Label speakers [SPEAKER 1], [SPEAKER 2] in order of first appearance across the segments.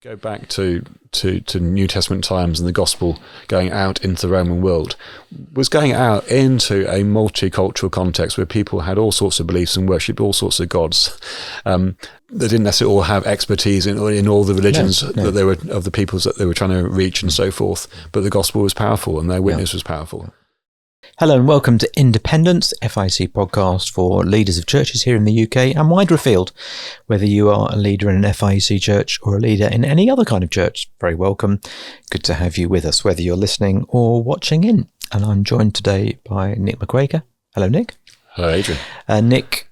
[SPEAKER 1] Go back to New Testament times, and the gospel going out into the Roman world was going out into a multicultural context where people had all sorts of beliefs and worshipped all sorts of gods. They didn't necessarily all have expertise in all the religions that they were of the peoples that they were trying to reach and so forth. But the gospel was powerful, and their witness was powerful.
[SPEAKER 2] Hello and welcome to Independence, FIEC podcast for leaders of churches here in the UK and wider afield. Whether you are a leader in an FIEC church or a leader in any other kind of church, very welcome. Good to have you with us, whether you're listening or watching in. And I'm joined today by Nick McQuaker. Hello, Nick.
[SPEAKER 1] Hello, Adrian.
[SPEAKER 2] Nick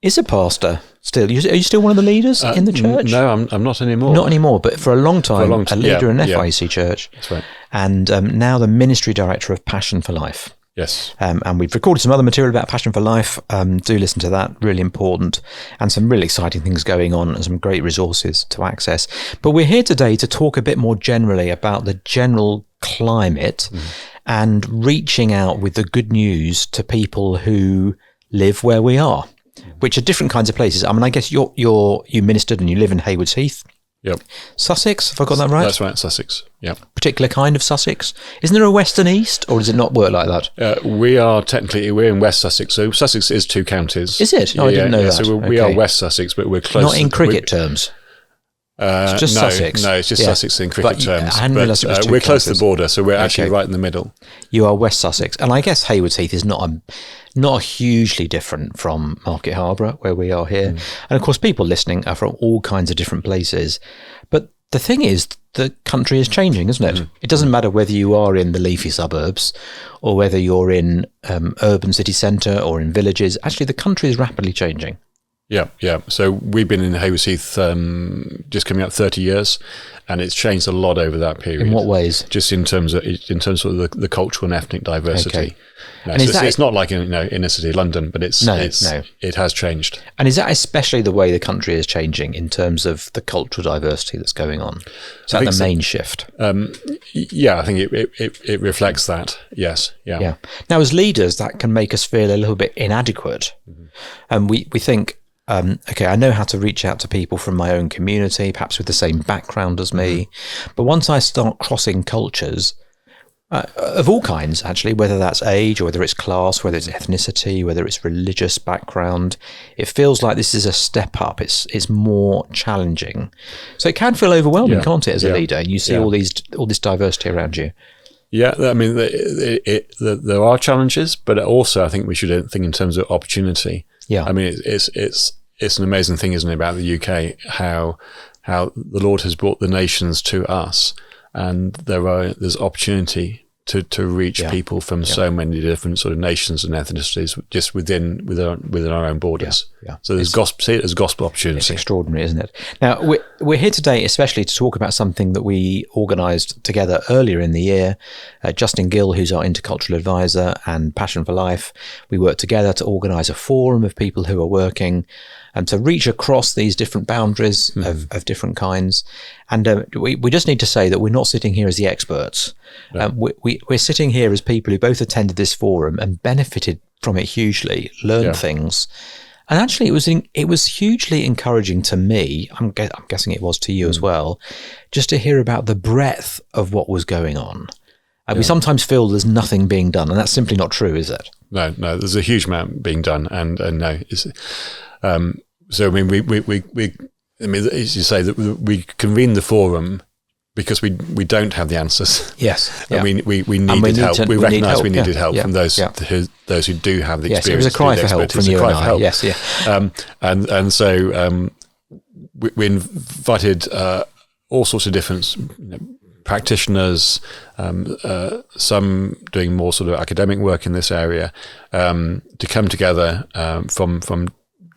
[SPEAKER 2] is a pastor still. Are you still one of the leaders in the church?
[SPEAKER 1] No, I'm not anymore.
[SPEAKER 2] Not anymore, but for a long time, a leader in an FIEC church.
[SPEAKER 1] That's right.
[SPEAKER 2] And now the ministry director of Passion for Life.
[SPEAKER 1] Yes.
[SPEAKER 2] And we've recorded some other material about Passion for Life. Do listen to that, really important. And some really exciting things going on and some great resources to access. But we're here today to talk a bit more generally about the general climate and reaching out with the good news to people who live where we are, which are different kinds of places. I mean, I guess you ministered and you live in Haywards Heath.
[SPEAKER 1] Yep.
[SPEAKER 2] Sussex, have I got that right?
[SPEAKER 1] That's right, Sussex. Yep. Particular
[SPEAKER 2] kind of Sussex? Isn't there a west and east, or does it not work like that?
[SPEAKER 1] We're in West Sussex, so Sussex is two counties.
[SPEAKER 2] Is it? I didn't know that.
[SPEAKER 1] So we are West Sussex, but we're close.
[SPEAKER 2] Not in cricket terms. It's just Sussex.
[SPEAKER 1] No, it's just Sussex in cricket terms.
[SPEAKER 2] I hadn't realised it was two
[SPEAKER 1] we're close to
[SPEAKER 2] counties.
[SPEAKER 1] the border, so we're actually right in the middle.
[SPEAKER 2] You are West Sussex, and I guess Haywards Heath is not hugely different from Market Harborough, where we are here. And of course, people listening are from all kinds of different places. But the thing is, the country is changing, isn't it? It doesn't matter whether you are in the leafy suburbs or whether you're in urban city centre or in villages. Actually, the country is rapidly changing.
[SPEAKER 1] Yeah. So we've been in Haywards Heath just coming up 30 years, and it's changed a lot over that period.
[SPEAKER 2] In what ways?
[SPEAKER 1] Just in terms of the cultural and ethnic diversity.
[SPEAKER 2] Okay.
[SPEAKER 1] No, and so it's not like in inner city London, but it has changed.
[SPEAKER 2] And is that especially the way the country is changing in terms of the cultural diversity that's going on? Is that the main shift?
[SPEAKER 1] Yeah, I think it reflects that. Yes. Yeah.
[SPEAKER 2] Now, as leaders, that can make us feel a little bit inadequate, and we think. I know how to reach out to people from my own community, perhaps with the same background as me. But once I start crossing cultures, of all kinds, actually, whether that's age or whether it's class, whether it's ethnicity, whether it's religious background, it feels like this is a step up. It's more challenging. So it can feel overwhelming, can't it, as a leader? And you see all this diversity around you.
[SPEAKER 1] Yeah, I mean, there are challenges, but also I think we should think in terms of opportunity. Yeah, I mean, it's an amazing thing, isn't it, about the UK, how the Lord has brought the nations to us, and there's opportunity to reach people from so many different sort of nations and ethnicities just within our own borders. Yeah. So there's gospel opportunity.
[SPEAKER 2] It's extraordinary, isn't it? Now we're here today especially to talk about something that we organised together earlier in the year. Justin Gill, who's our intercultural advisor, and Passion for Life, we worked together to organise a forum of people who are working and to reach across these different boundaries of different kinds. And we just need to say that we're not sitting here as the experts. No. We're sitting here as people who both attended this forum and benefited from it hugely, learned things. And actually, it was hugely encouraging to me, I'm guessing it was to you as well, just to hear about the breadth of what was going on. We sometimes feel there's nothing being done, and that's simply not true, is it?
[SPEAKER 1] No, there's a huge amount being done, and no, it's... So I mean, as you say, that we convene the forum because we don't have the answers.
[SPEAKER 2] Yes,
[SPEAKER 1] I mean, we needed help. We recognised we needed help from those who do have the experience.
[SPEAKER 2] Yes, it was a cry for help from you and I. Yes, yeah.
[SPEAKER 1] And so we invited all sorts of different practitioners, some doing more sort of academic work in this area, to come together from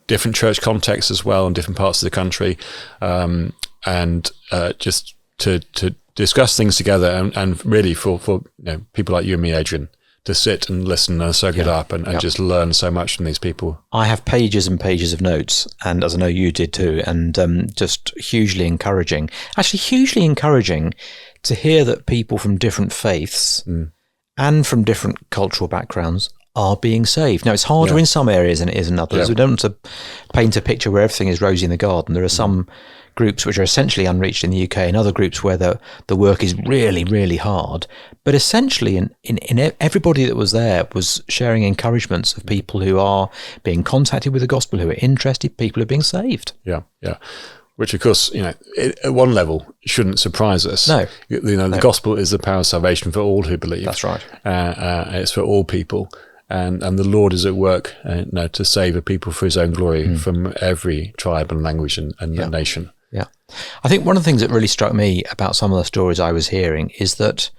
[SPEAKER 1] different church contexts as well in different parts of the country, and just to discuss things together, and really for people like you and me, Adrian, to sit and listen and soak it up and just learn so much from these people.
[SPEAKER 2] I have pages and pages of notes, and as I know you did too, and just hugely encouraging. Actually, hugely encouraging to hear that people from different faiths and from different cultural backgrounds are being saved. Now, it's harder in some areas than it is in others. We don't want to paint a picture where everything is rosy in the garden. There are some groups which are essentially unreached in the UK and other groups where the work is really, really hard. But essentially, in everybody that was there was sharing encouragements of people who are being contacted with the gospel, who are interested, people who are being saved.
[SPEAKER 1] Yeah, yeah. Which, of course, at one level shouldn't surprise us.
[SPEAKER 2] No.
[SPEAKER 1] The gospel is the power of salvation for all who believe.
[SPEAKER 2] That's right.
[SPEAKER 1] It's for all people. And the Lord is at work to save a people for his own glory from every tribe and language and nation.
[SPEAKER 2] Yeah. I think one of the things that really struck me about some of the stories I was hearing is that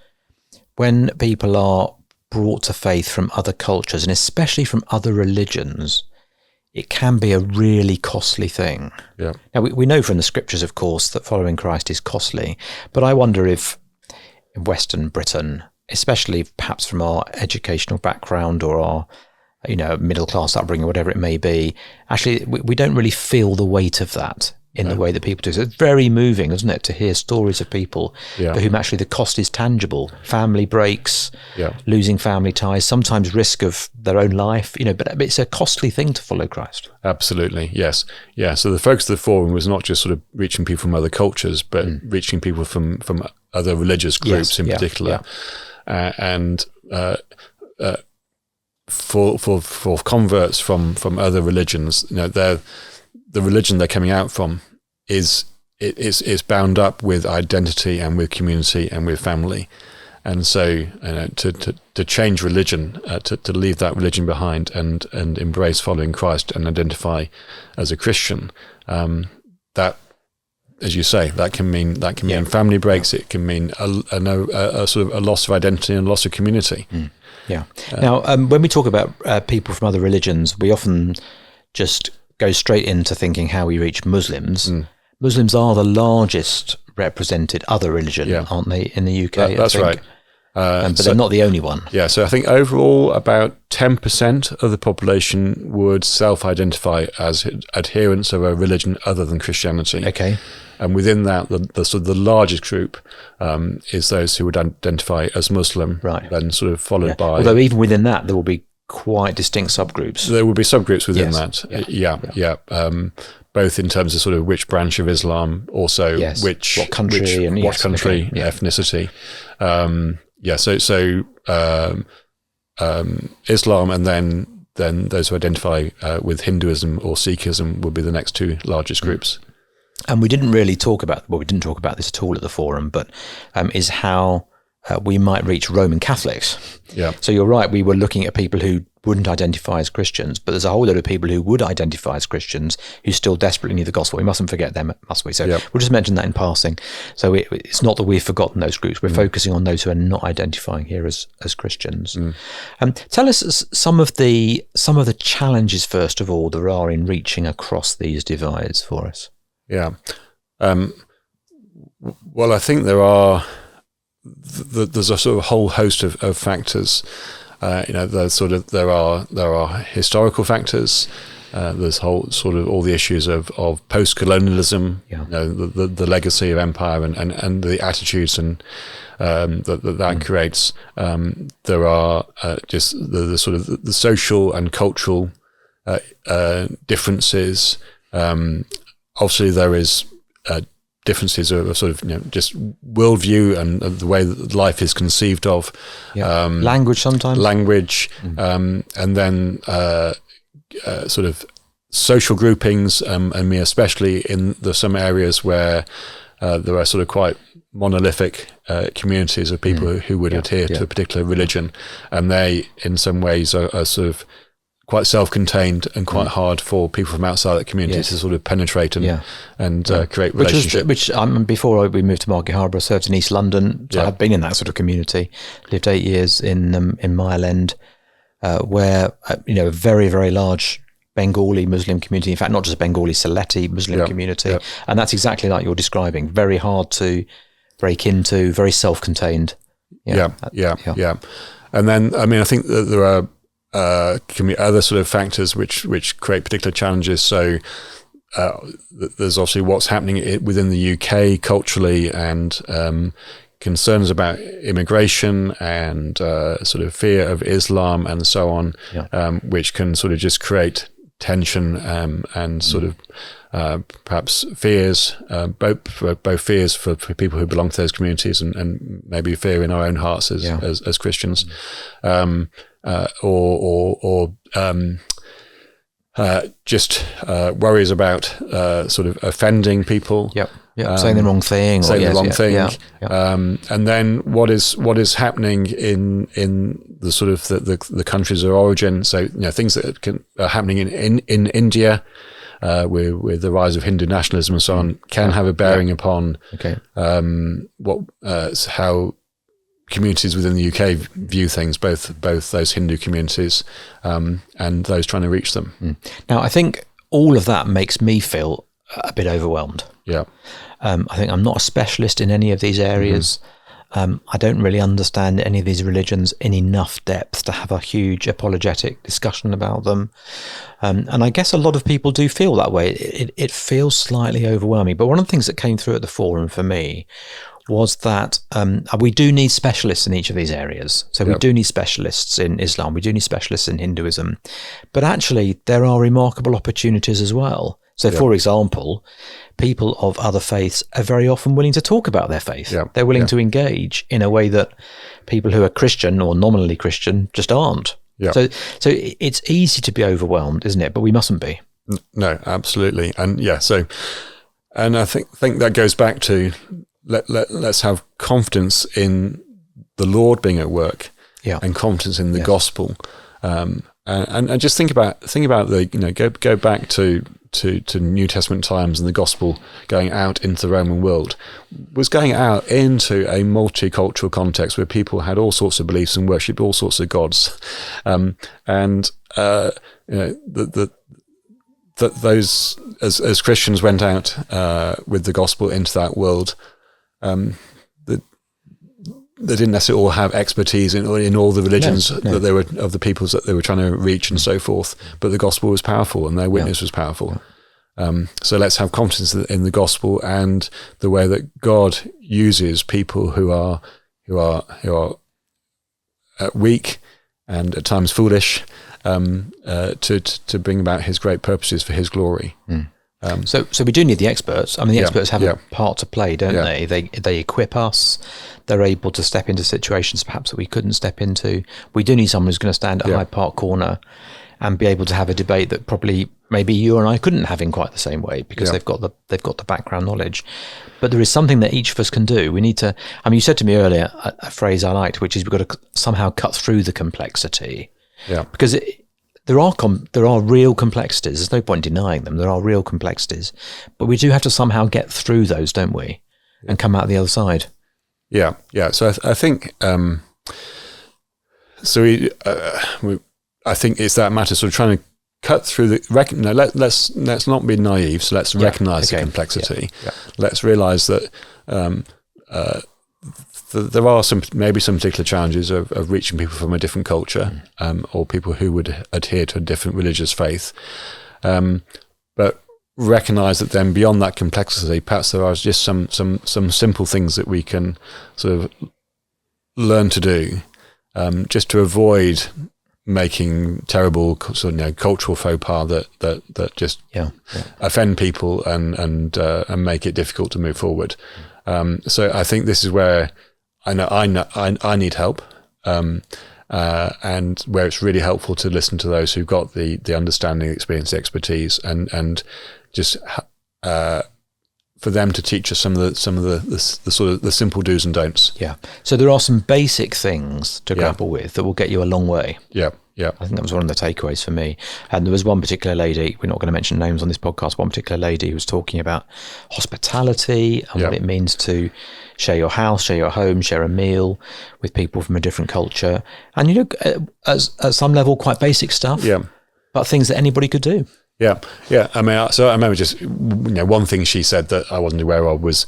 [SPEAKER 2] when people are brought to faith from other cultures, and especially from other religions, it can be a really costly thing.
[SPEAKER 1] Yeah.
[SPEAKER 2] Now, we know from the scriptures, of course, that following Christ is costly, but I wonder if in Western Britain, especially perhaps from our educational background or our middle-class upbringing, whatever it may be, actually we don't really feel the weight of that in the way that people do. So it's very moving, isn't it, to hear stories of people for whom actually the cost is tangible. Family breaks, losing family ties, sometimes risk of their own life, but it's a costly thing to follow Christ.
[SPEAKER 1] Absolutely, yes. Yeah, so the focus of the forum was not just sort of reaching people from other cultures, but reaching people from other religious groups in particular. And for converts from other religions, the religion they're coming out from is bound up with identity and with community and with family, and so to change religion, to leave that religion behind and embrace following Christ and identify as a Christian, that, as you say, that can mean family breaks. It can mean a sort of a loss of identity and a loss of community.
[SPEAKER 2] Yeah. Now, when we talk about people from other religions, we often just go straight into thinking how we reach Muslims. Muslims are the largest represented other religion, aren't they, in the UK?
[SPEAKER 1] That's right.
[SPEAKER 2] But they're not the only one.
[SPEAKER 1] Yeah, so I think overall about 10% of the population would self-identify as adherents of a religion other than Christianity.
[SPEAKER 2] Okay.
[SPEAKER 1] And within that, the sort of the largest group is those who would identify as Muslim,
[SPEAKER 2] right?
[SPEAKER 1] Then sort of followed by...
[SPEAKER 2] Although even within that, there will be quite distinct subgroups.
[SPEAKER 1] There will be subgroups within that. Both in terms of sort of which branch of Islam, also what country, ethnicity. Islam, and then those who identify with Hinduism or Sikhism would be the next two largest groups.
[SPEAKER 2] And we didn't talk about this at all at the forum, but is how we might reach Roman Catholics.
[SPEAKER 1] Yeah.
[SPEAKER 2] So you're right, we were looking at people who wouldn't identify as Christians, but there's a whole load of people who would identify as Christians who still desperately need the gospel. We mustn't forget them, must we? So we'll just mention that in passing. So it's not that we've forgotten those groups. We're focusing on those who are not identifying here as Christians. Tell us some of the challenges, first of all, there are in reaching across these divides for us. Yeah.
[SPEAKER 1] Well, I think there's a sort of whole host of factors. There are historical factors. There's whole sort of all the issues of post-colonialism, the legacy of empire and the attitudes and that creates. There are just the sort of the social and cultural differences. Obviously, there is differences of sort of just worldview and the way that life is conceived of.
[SPEAKER 2] Language sometimes.
[SPEAKER 1] And then sort of social groupings, and me especially in some areas where there are sort of quite monolithic communities of people who would adhere to a particular religion, and they in some ways are sort of quite self-contained and quite hard for people from outside that community to sort of penetrate and create relationships.
[SPEAKER 2] Before we moved to Market Harbour, I served in East London, so I've been in that sort of community. Lived 8 years in Mile End, where a very, very large Bengali Muslim community. In fact, not just Bengali, Sylheti Muslim community, and that's exactly like you're describing. Very hard to break into, very self-contained.
[SPEAKER 1] Yeah. And then, I think that there are other sort of factors which create particular challenges. So there's obviously what's happening within the UK culturally, and concerns about immigration and sort of fear of Islam and so on, which can sort of just create tension and sort of perhaps fears, both fears for people who belong to those communities and maybe fear in our own hearts as Christians, or just worries about sort of offending people.
[SPEAKER 2] Saying the wrong thing.
[SPEAKER 1] And then what is happening in the sort of the countries of origin. So things that are happening in India with the rise of Hindu nationalism and so on can have a bearing upon how communities within the UK view things, both those Hindu communities and those trying to reach them.
[SPEAKER 2] Now, I think all of that makes me feel a bit overwhelmed. I think I'm not a specialist in any of these areas. I don't really understand any of these religions in enough depth to have a huge apologetic discussion about them. And I guess a lot of people do feel that way. It feels slightly overwhelming. But one of the things that came through at the forum for me was that we do need specialists in each of these areas. So we do need specialists in Islam, we do need specialists in Hinduism, but actually there are remarkable opportunities as well. So for example, people of other faiths are very often willing to talk about their faith. They're willing to engage in a way that people who are Christian or nominally Christian just aren't. So it's easy to be overwhelmed, isn't it? But we mustn't be.
[SPEAKER 1] No, absolutely. And and I think that goes back to let's have confidence in the Lord being at work, and confidence in the gospel, and just think about the go back to New Testament times, and the gospel going out into the Roman world was going out into a multicultural context where people had all sorts of beliefs and worshipped all sorts of gods, those as Christians went out with the gospel into that world. They didn't necessarily all have expertise in all the religions that they were of the peoples that they were trying to reach and so forth. But the gospel was powerful, and their witness was powerful. So let's have confidence in the gospel and the way that God uses people who are weak and at times foolish to bring about His great purposes for His glory.
[SPEAKER 2] So we do need the experts. I mean, the experts have a part to play, don't they? They equip us. They're able to step into situations perhaps that we couldn't step into. We do need someone who's going to stand at Hyde Park Corner and be able to have a debate that probably maybe you and I couldn't have in quite the same way because they've got the background knowledge. But there is something that each of us can do. We need to. I mean, you said to me earlier a phrase I liked, which is we've got to somehow cut through the complexity. Because there are real complexities. There's no point denying them. There are real complexities, but we do have to somehow get through those, don't we, and come out the other side.
[SPEAKER 1] So I think I think it's that matter, sort of trying to cut through the. Let's not be naive. So let's recognise the complexity. Let's realise that there are maybe some particular challenges of reaching people from a different culture, or people who would adhere to a different religious faith. But recognise that then beyond that complexity, perhaps there are just some simple things that we can sort of learn to do, just to avoid making terrible sort of cultural faux pas that just offend people and make it difficult to move forward. So I think this is where I know I need help, and where it's really helpful to listen to those who've got the understanding, experience, the expertise, and just for them to teach us some of the sort of the simple do's and don'ts.
[SPEAKER 2] So there are some basic things to grapple with that will get you a long way. I think that was one of the takeaways for me. And there was one particular lady, we're not going to mention names on this podcast, one particular lady who was talking about hospitality and what it means to share your house, share your home, share a meal with people from a different culture. And, at some level, quite basic stuff, but things that anybody could do.
[SPEAKER 1] I mean, so I remember just one thing she said that I wasn't aware of was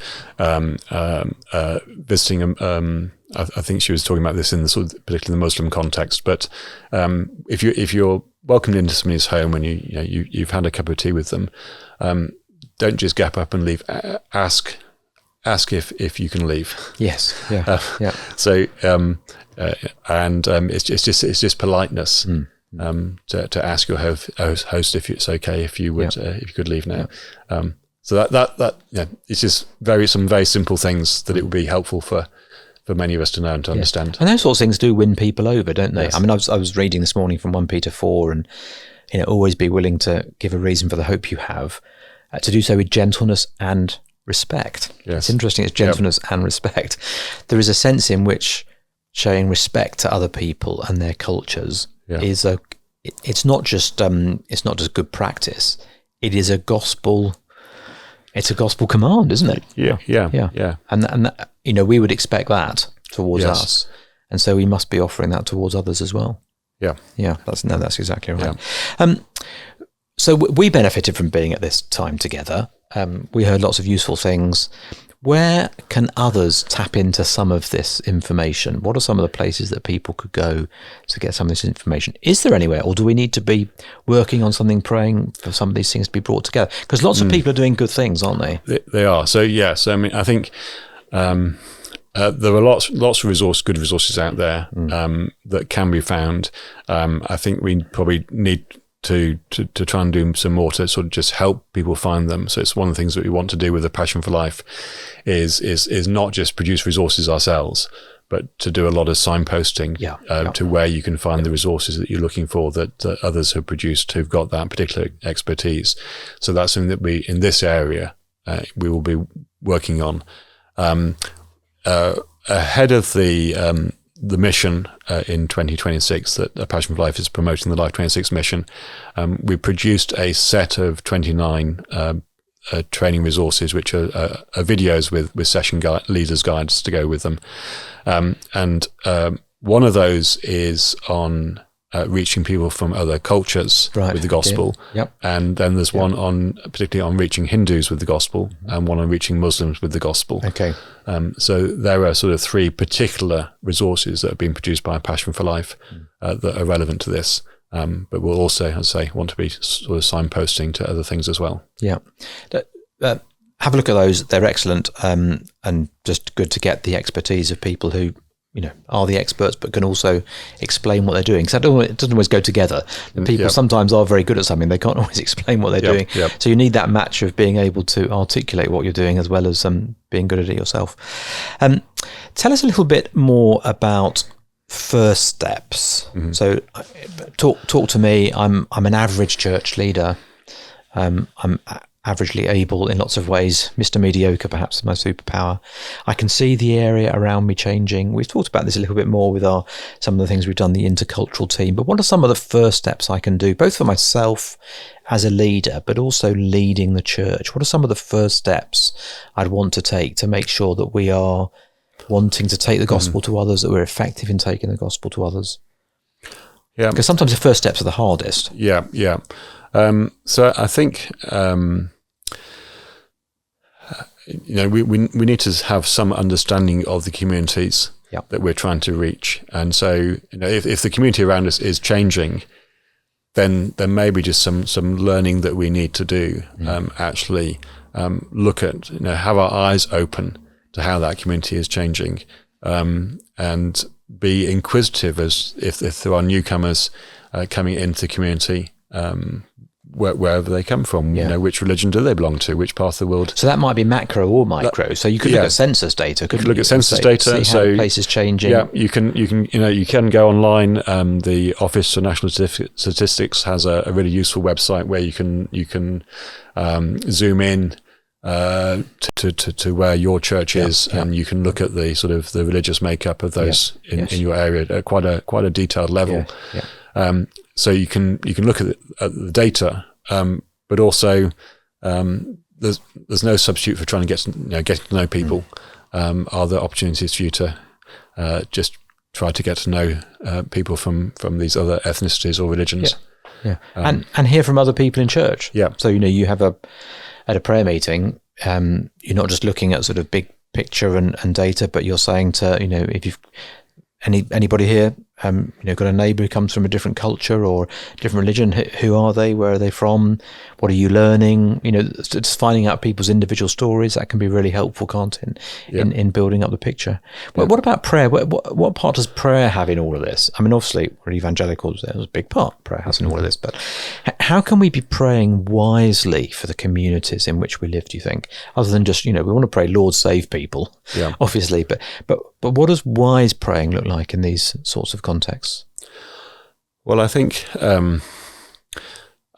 [SPEAKER 1] visiting. I think she was talking about this in the sort of particularly the Muslim context. But if you're welcomed into somebody's home and you've had a cup of tea with them, don't just gap up and leave. Ask if you can leave.
[SPEAKER 2] Yes.
[SPEAKER 1] So it's just politeness. to ask your host if it's okay if you would if you could leave now. So that it's just some very simple things that it would be helpful for many of us to know and to understand.
[SPEAKER 2] And those sorts of things do win people over, don't they?
[SPEAKER 1] Yes.
[SPEAKER 2] I mean, I was reading this morning from 1 Peter 4, and always be willing to give a reason for the hope you have, to do so with gentleness and respect.
[SPEAKER 1] Yes.
[SPEAKER 2] It's interesting. It's gentleness and respect. There is a sense in which showing respect to other people and their cultures is it's not just good practice. It is a gospel. It's a gospel command, isn't it?
[SPEAKER 1] Yeah.
[SPEAKER 2] And we would expect that towards us, and so we must be offering that towards others as well. Yeah. That's exactly right. Yeah. So we benefited from being at this time together. We heard lots of useful things. Where can others tap into some of this information? What are some of the places that people could go to get some of this information? Is there anywhere, or do we need to be working on something, praying for some of these things to be brought together? Because lots of people are doing good things, aren't they?
[SPEAKER 1] They are. So yes, I mean, I think there are lots of good resources out there that can be found. I think we probably need to try and do some more to sort of just help people find them. So it's one of the things that we want to do with the Passion for Life is not just produce resources ourselves, but to do a lot of signposting to where you can find the resources that you're looking for that others have produced who've got that particular expertise. So that's something that we, in this area, we will be working on. Ahead of the mission in 2026 that A Passion for Life is promoting, the Life 26 mission, we produced a set of 29 training resources, which are videos with session leaders' guides to go with them. And one of those is on reaching people from other cultures with the gospel. And then there's one particularly on reaching Hindus with the gospel, and one on reaching Muslims with the gospel. So there are sort of 3 particular resources that have been produced by Passion for Life that are relevant to this. But we'll also, as I say, want to be sort of signposting to other things as well. Have
[SPEAKER 2] a look at those. They're excellent, and just good to get the expertise of people who are the experts, but can also explain what they're doing. Because it doesn't always go together. And people sometimes are very good at something, they can't always explain what they're doing. So you need that match of being able to articulate what you're doing as well as being good at it yourself. Tell us a little bit more about first steps. So talk to me. I'm an average church leader. I'm averagely able in lots of ways. Mr. Mediocre, perhaps my superpower. I can see the area around me changing. We've talked about this a little bit more with some of the things we've done, the intercultural team. But what are some of the first steps I can do, both for myself as a leader, but also leading the church? What are some of the first steps I'd want to take to make sure that we are wanting to take the gospel to others, that we're effective in taking the gospel to others? Because sometimes the first steps are the hardest. So I think we need to have some understanding of the communities that we're trying to reach, and so if the community around us is changing, then there may be just some learning that we need to do. Actually, look at have our eyes open to how that community is changing, and be inquisitive as if there are newcomers coming into the community. Wherever they come from, which religion do they belong to, which part of the world. So that might be macro or micro. So you could look at census data.
[SPEAKER 1] You could look at census data.
[SPEAKER 2] See how places changing.
[SPEAKER 1] You can go online. The Office for National Statistics has a really useful website where you can zoom in to where your church is, and you can look at the sort of the religious makeup of those in your area at quite a detailed level. So you can look at the data, but also there's no substitute for trying to get to know people. Are there opportunities for you to just try to get to know people from these other ethnicities or religions?
[SPEAKER 2] And hear from other people in church. So you have at a prayer meeting, you're not just looking at sort of big picture and data, but you're saying to if you've anybody here got a neighbour who comes from a different culture or different religion. Who are they? Where are they from? What are you learning? Just finding out people's individual stories, that can be really helpful, can't it, in building up the picture. But what about prayer? What part does prayer have in all of this? I mean, obviously, we're evangelicals. There's a big part prayer has in all of this. But how can we be praying wisely for the communities in which we live, do you think? Other than just, we want to pray, Lord, save people, obviously. But what does wise praying look like in these sorts of contexts?
[SPEAKER 1] Well, I think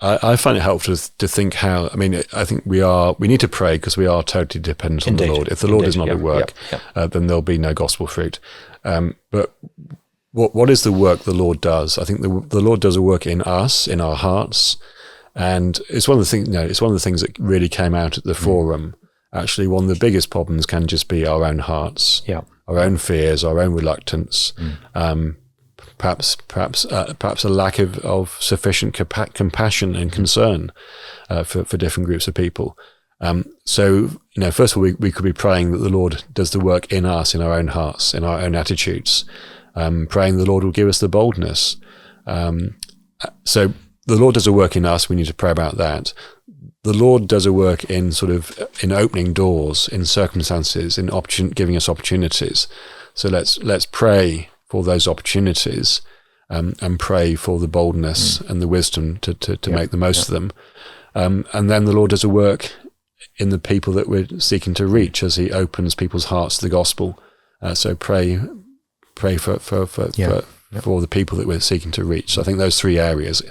[SPEAKER 1] I find it helpful to think how. I mean, I think we need to pray because we are totally dependent on the Lord. If the Lord is not at work, then there'll be no gospel fruit. But what is the work the Lord does? I think the Lord does a work in us, in our hearts, and it's one of the things. It's one of the things that really came out at the forum. Actually, one of the biggest problems can just be our own hearts, our own fears, our own reluctance. Perhaps a lack of sufficient compassion and concern for different groups of people. So, first of all, we could be praying that the Lord does the work in us, in our own hearts, in our own attitudes, praying the Lord will give us the boldness. So the Lord does a work in us. We need to pray about that. The Lord does a work in in opening doors, in circumstances, in giving us opportunities. So let's pray for those opportunities, and pray for the boldness and the wisdom to make the most of them. And then the Lord does a work in the people that we're seeking to reach as He opens people's hearts to the gospel. So pray for the people that we're seeking to reach. So I think those three areas: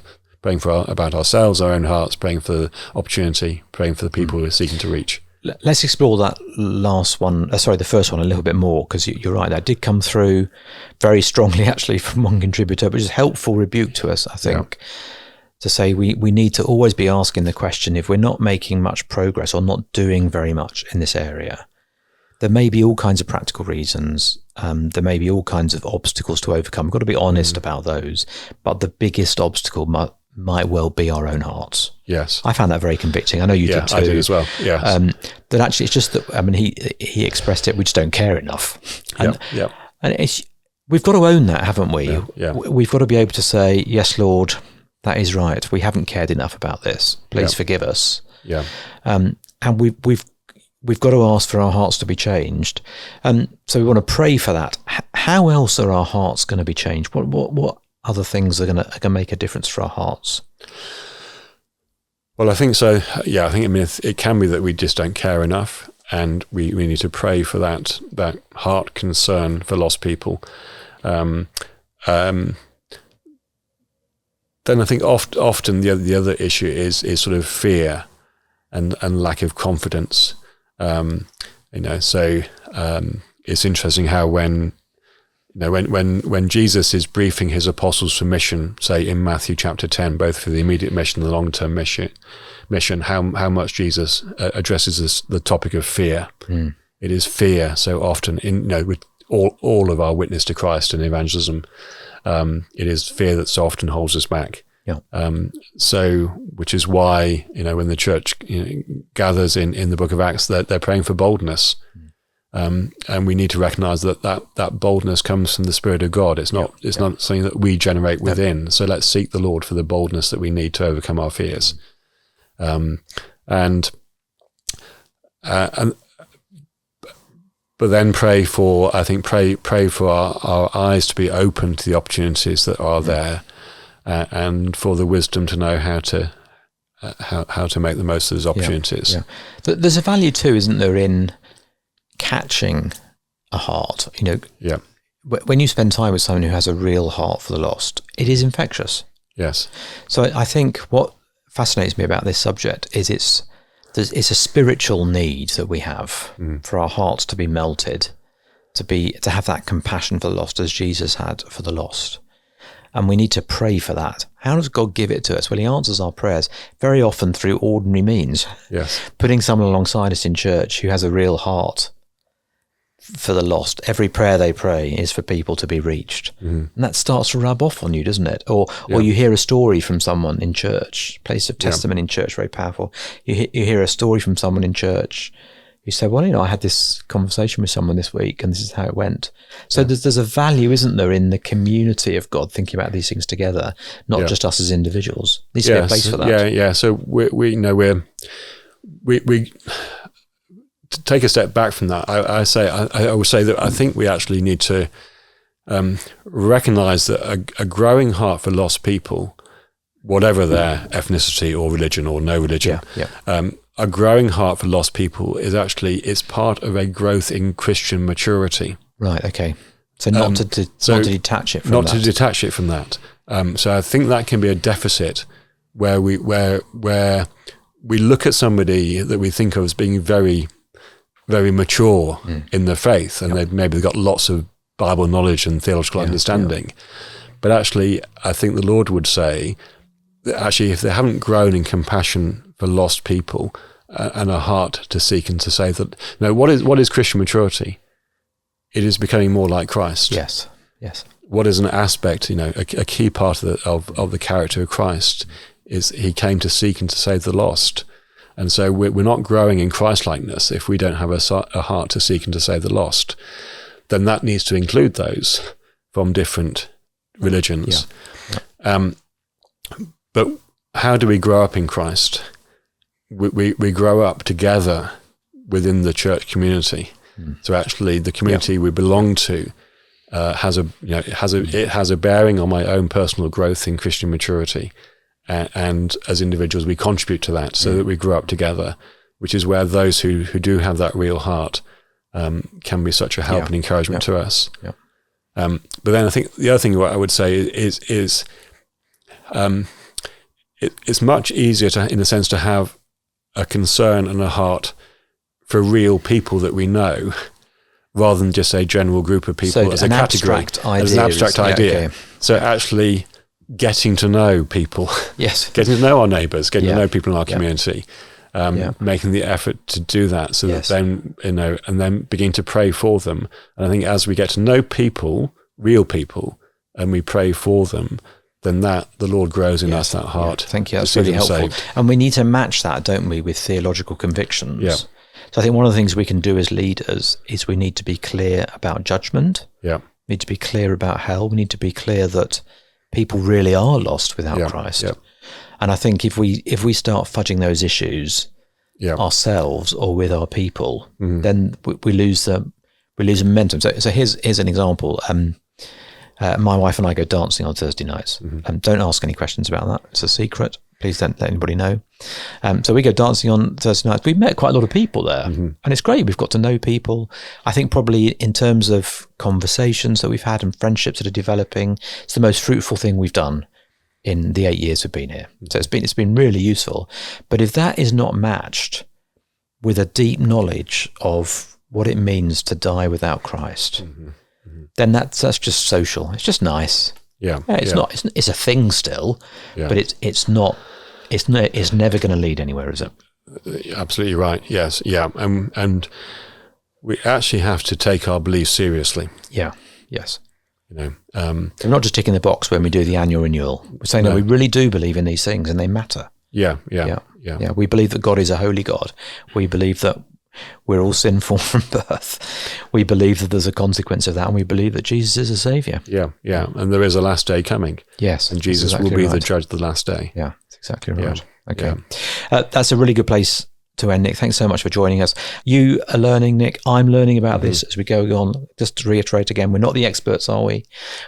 [SPEAKER 1] praying about ourselves, our own hearts, praying for the opportunity, praying for the people we're seeking to reach.
[SPEAKER 2] Let's explore that the first one a little bit more, because you're right, that did come through very strongly actually from one contributor, which is a helpful rebuke to us, I think, to say we need to always be asking the question, if we're not making much progress or not doing very much in this area, there may be all kinds of practical reasons, there may be all kinds of obstacles to overcome. We've got to be honest about those, but the biggest obstacle might well be our own hearts.
[SPEAKER 1] Yes.
[SPEAKER 2] I found that very convicting. I know you did too.
[SPEAKER 1] I did as well, yes.
[SPEAKER 2] That actually, it's just that, he expressed it, we just don't care enough. And we've got to own that, haven't we?
[SPEAKER 1] Yeah.
[SPEAKER 2] We've got to be able to say, yes, Lord, that is right. We haven't cared enough about this. Please forgive us.
[SPEAKER 1] Yeah.
[SPEAKER 2] And we've got to ask for our hearts to be changed. So we want to pray for that. How else are our hearts going to be changed? What other things are going to make a difference for our hearts?
[SPEAKER 1] Well, I think so. Yeah, I think it can be that we just don't care enough, and we need to pray for that heart concern for lost people. Then I think often the other issue is sort of fear and lack of confidence. So it's interesting how when Jesus is briefing his apostles for mission, say in Matthew chapter 10, both for the immediate mission and the long-term mission, how much Jesus addresses the topic of fear. It is fear so often with all of our witness to Christ and evangelism. It is fear that so often holds us back. Which is why when the church gathers in the book of Acts, they're praying for boldness. And we need to recognize that boldness comes from the Spirit of God. It's not something that we generate within. So let's seek the Lord for the boldness that we need to overcome our fears. But then pray for our eyes to be open to the opportunities that are there, and for the wisdom to know how to make the most of those opportunities.
[SPEAKER 2] There's a value too, isn't there, in catching a heart? When you spend time with someone who has a real heart for the lost, it is infectious.
[SPEAKER 1] Yes. So
[SPEAKER 2] I think what fascinates me about this subject is it's a spiritual need that we have for our hearts to be melted, to have that compassion for the lost as Jesus had for the lost. And we need to pray for that. How does God give it to us? Well, He answers our prayers very often through ordinary means.
[SPEAKER 1] Yes.
[SPEAKER 2] Putting someone alongside us in church who has a real heart for the lost. Every prayer they pray is for people to be reached. And that starts to rub off on you, doesn't it? Or you hear a story from someone in church, place of testimony in church, very powerful. You hear a story from someone in church You say, well, I had this conversation with someone this week and this is how it went. So there's a value, isn't there, in the community of God thinking about these things together, not just us as individuals. There needs to be a place for that.
[SPEAKER 1] Yeah. So we to take a step back from that. I would say that I think we actually need to recognize that a growing heart for lost people, whatever their ethnicity or religion or no religion, a growing heart for lost people it's part of a growth in Christian maturity.
[SPEAKER 2] Right. Okay. So not to detach it from that.
[SPEAKER 1] Not to detach it from that. So I think that can be a deficit where we look at somebody that we think of as being very, very mature in their faith, and they've got lots of Bible knowledge and theological understanding. But actually, I think the Lord would say that actually, if they haven't grown in compassion for lost people and a heart to seek and to save them, what is Christian maturity? It is becoming more like Christ.
[SPEAKER 2] Yes.
[SPEAKER 1] What is an aspect, a key part of the character of Christ is he came to seek and to save the lost. And so we're not growing in Christ-likeness if we don't have a heart to seek and to save the lost. Then that needs to include those from different religions. But how do we grow up in Christ? We grow up together within the church community. So actually, the community we belong to has a bearing on my own personal growth in Christian maturity, and as individuals, we contribute to that so that we grow up together, which is where those who do have that real heart can be such a help and encouragement to us. But then I think the other thing I would say is it's much easier in a sense to have a concern and a heart for real people that we know, rather than just a general group of people as a category, as an abstract idea. Okay. So actually getting to know people, getting to know our neighbours, getting to know people in our community, making the effort to do that, so that then and then begin to pray for them. And I think as we get to know people, real people, and we pray for them, then the Lord grows in us that heart.
[SPEAKER 2] Thank you. That's really helpful. Saved. And we need to match that, don't we, with theological convictions.
[SPEAKER 1] Yeah.
[SPEAKER 2] So I think one of the things we can do as leaders is we need to be clear about judgment.
[SPEAKER 1] Yeah.
[SPEAKER 2] We need to be clear about hell. We need to be clear that people really are lost without Christ. Yeah. And I think if we start fudging those issues ourselves or with our people, then we lose momentum. So here's an example. My wife and I go dancing on Thursday nights. Don't ask any questions about that. It's a secret. Please don't let anybody know. So we go dancing on Thursday nights. We've met quite a lot of people there, and it's great. We've got to know people. I think probably in terms of conversations that we've had and friendships that are developing, it's the most fruitful thing we've done in the 8 years we've been here. So it's been really useful. But if that is not matched with a deep knowledge of what it means to die without Christ, then that's just social. It's just nice. It's a thing still, but it's not. It's never going to lead anywhere, is it?
[SPEAKER 1] Absolutely right. Yes. Yeah. And we actually have to take our beliefs seriously.
[SPEAKER 2] Yeah. Yes.
[SPEAKER 1] We're
[SPEAKER 2] not just ticking the box when we do the annual renewal. We're saying no, we really do believe in these things and they matter.
[SPEAKER 1] Yeah.
[SPEAKER 2] We believe that God is a holy God. We believe that we're all sinful from birth. We believe that there's a consequence of that, and we believe that Jesus is a saviour.
[SPEAKER 1] Yeah. And there is a last day coming.
[SPEAKER 2] Yes.
[SPEAKER 1] And Jesus will be the judge of the last day.
[SPEAKER 2] Yeah, that's exactly right. Okay. That's a really good place to end, Nick. Thanks so much for joining us. You are learning, Nick. I'm learning about this as we go on. Just to reiterate again, we're not the experts, are we?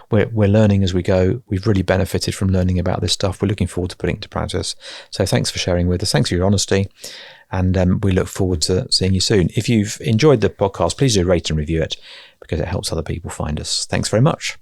[SPEAKER 2] We're learning as we go. We've really benefited from learning about this stuff. We're looking forward to putting it into practice. So thanks for sharing with us. Thanks for your honesty. And we look forward to seeing you soon. If you've enjoyed the podcast, please do rate and review it because it helps other people find us. Thanks very much.